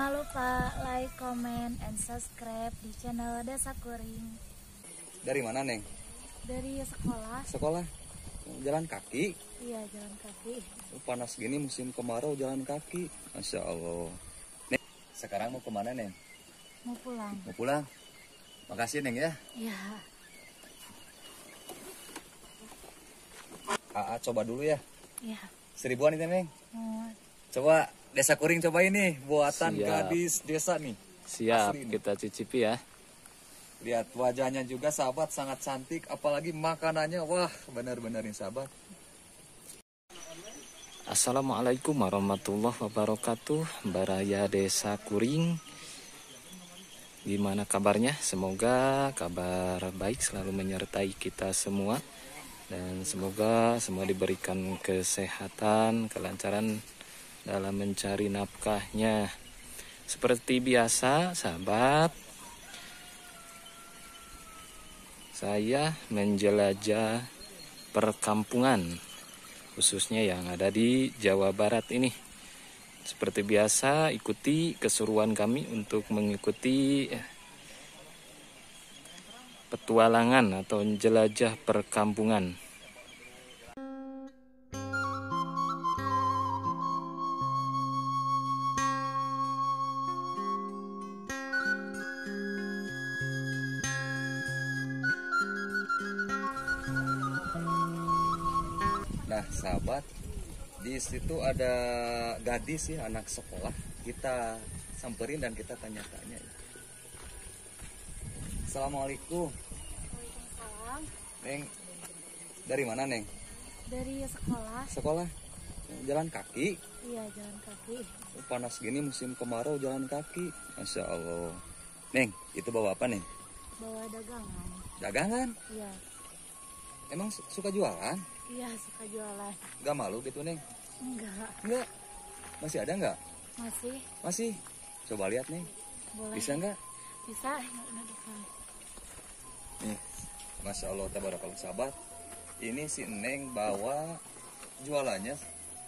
Jangan lupa like, comment, and subscribe di channel Desa Kuring. Dari mana, Neng? Dari sekolah. Sekolah? Jalan kaki? Iya, jalan kaki. Panas gini musim kemarau jalan kaki. Masya Allah. Neng, sekarang mau kemana, Neng? Mau pulang. Mau pulang? Makasih, Neng ya. Iya. Coba dulu ya. Iya. 1000-an itu, Neng. Coba. Coba Desa Kuring coba ini. Buatan Siap. gadis desa nih. Siap, Asli nih. kita cicipi ya. Lihat wajahnya juga sahabat sangat cantik. Apalagi makanannya. Wah benar-benar nih sahabat. Assalamualaikum warahmatullahi wabarakatuh. Baraya Desa Kuring. Gimana kabarnya? Semoga kabar baik selalu menyertai kita semua. Dan semoga semua diberikan kesehatan, kelancaran dalam mencari nafkahnya. Seperti biasa, sahabat, saya menjelajah perkampungan, khususnya yang ada di Jawa Barat ini. Seperti biasa, ikuti keseruan kami untuk mengikuti petualangan atau jelajah perkampungan. Nah sahabat, di situ ada gadis ya, anak sekolah. Kita samperin dan kita tanya-tanya. Assalamualaikum. Waalaikumsalam. Neng, dari mana, Neng? Dari sekolah. Sekolah? Jalan kaki? Iya, jalan kaki. Panas gini musim kemarau jalan kaki. Masya Allah. Neng, itu bawa apa, Neng? Bawa dagangan. Dagangan? Iya. Emang suka jualan? Iya, suka jualan. Gak malu gitu, Neng? Enggak. Enggak. Masih ada nggak? Masih. Masih. Coba lihat, Neng. Boleh. Bisa nggak? Bisa. Ya, udah bisa. Nih, Masya Allah, tabarakallah sahabat. Ini si Neng bawa jualannya,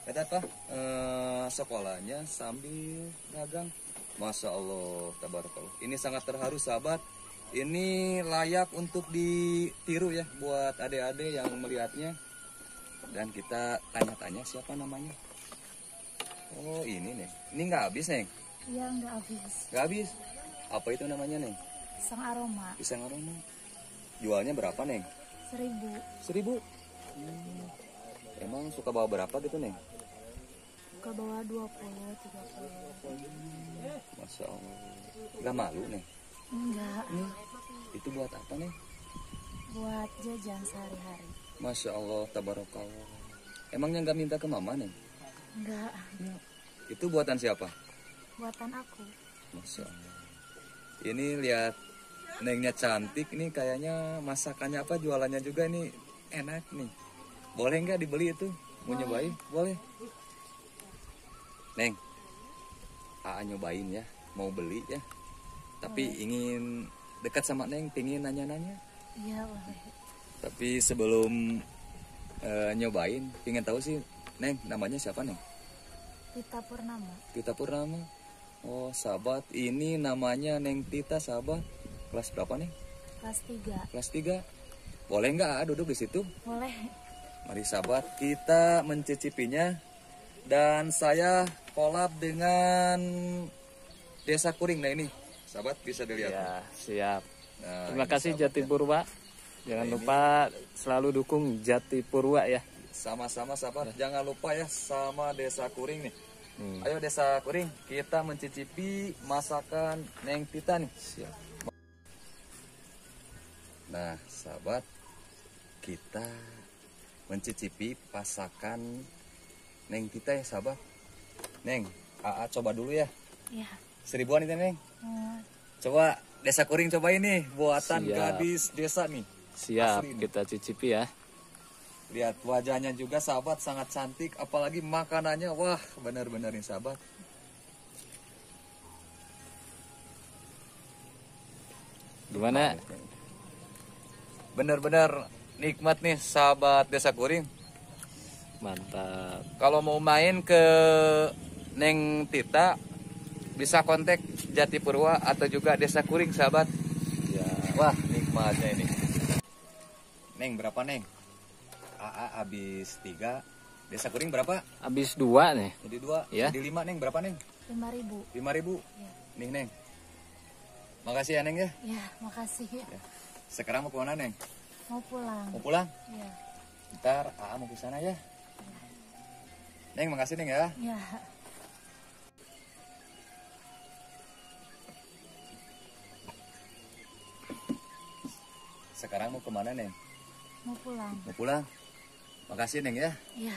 kata apa? Sekolahnya sambil dagang. Masya Allah, tabarakallah. Ini sangat terharu sahabat. Ini layak untuk ditiru ya buat adik-adik yang melihatnya. Dan kita tanya-tanya siapa namanya. Oh ini Neng. Ini nggak habis, Neng? Iya, enggak habis. Nggak habis. Apa itu namanya, Neng? Pisang aroma. Pisang aroma. Jualnya berapa, Neng? 1000. 1000. Emang suka bawa berapa gitu, Neng? Suka bawa 20, 30. Masya Allah. Gak malu, Neng? Enggak. Itu buat apa, Neng? Buat jajan sehari-hari. Masya Allah, tabarakallah. Emangnya gak minta ke mama, Neng? Enggak. Itu buatan siapa? Buatan aku. Masya Allah. Ini lihat Nengnya cantik nih, kayaknya masakannya apa, jualannya juga nih enak nih. Boleh nggak dibeli itu? Mau nyobain? Boleh. Neng, nyobain ya, mau beli ya. Tapi ingin dekat sama Neng, pingin nanya-nanya. Iya, boleh. Tapi sebelum nyobain, pingin tahu sih, Neng, namanya siapa, Neng? Tita Purnama. Tita Purnama. Oh, sahabat, ini namanya Neng Tita, sahabat. Kelas berapa, Neng? Kelas 3. Kelas 3. Boleh nggak duduk di situ? Boleh. Mari sahabat, kita mencicipinya. Dan saya collab dengan Desa Kuring. Nah ini, sahabat bisa dilihat. Ya, siap. Nah, Terima ini kasih sahabat, Jati ya. Purwa. Jangan Nah, lupa selalu dukung Jati Purwa ya. Sama-sama sahabat, jangan lupa ya sama Desa Kuring nih. Hmm. Ayo Desa Kuring, kita mencicipi masakan Neng Tita nih. Siap. Nah, sahabat, kita mencicipi masakan Neng Tita ya, sahabat. Neng, coba dulu ya. Iya. 1000-an itu, Neng. Coba Desa Kuring coba ini, buatan Siap. gadis desa nih. Siap, Asli nih. kita cicipi ya. Lihat wajahnya juga sahabat sangat cantik, apalagi makanannya, wah benar-benar nih sahabat. Gimana? Benar-benar nikmat nih sahabat Desa Kuring. Mantap. Kalau mau main ke Neng Tita, bisa kontak Jatipurwa atau juga Desa Kuring, sahabat. Ya, wah nikmatnya ini. Neng berapa Neng? AA habis 3. Desa Kuring berapa? Habis 2 nih. Jadi 2. Ya. Jadi 5 Neng berapa Neng? 5.000. 5.000. Ya. Nih Neng. Makasih ya Neng ya. Ya, makasih. Ya. Sekarang mau kemana Neng? Mau pulang. Mau pulang? Ya. Ntar AA mau ke sana ya. Neng makasih Neng ya. Ya. Sekarang mau kemana Neng? Mau pulang. Mau pulang. Makasih Neng ya. Ya.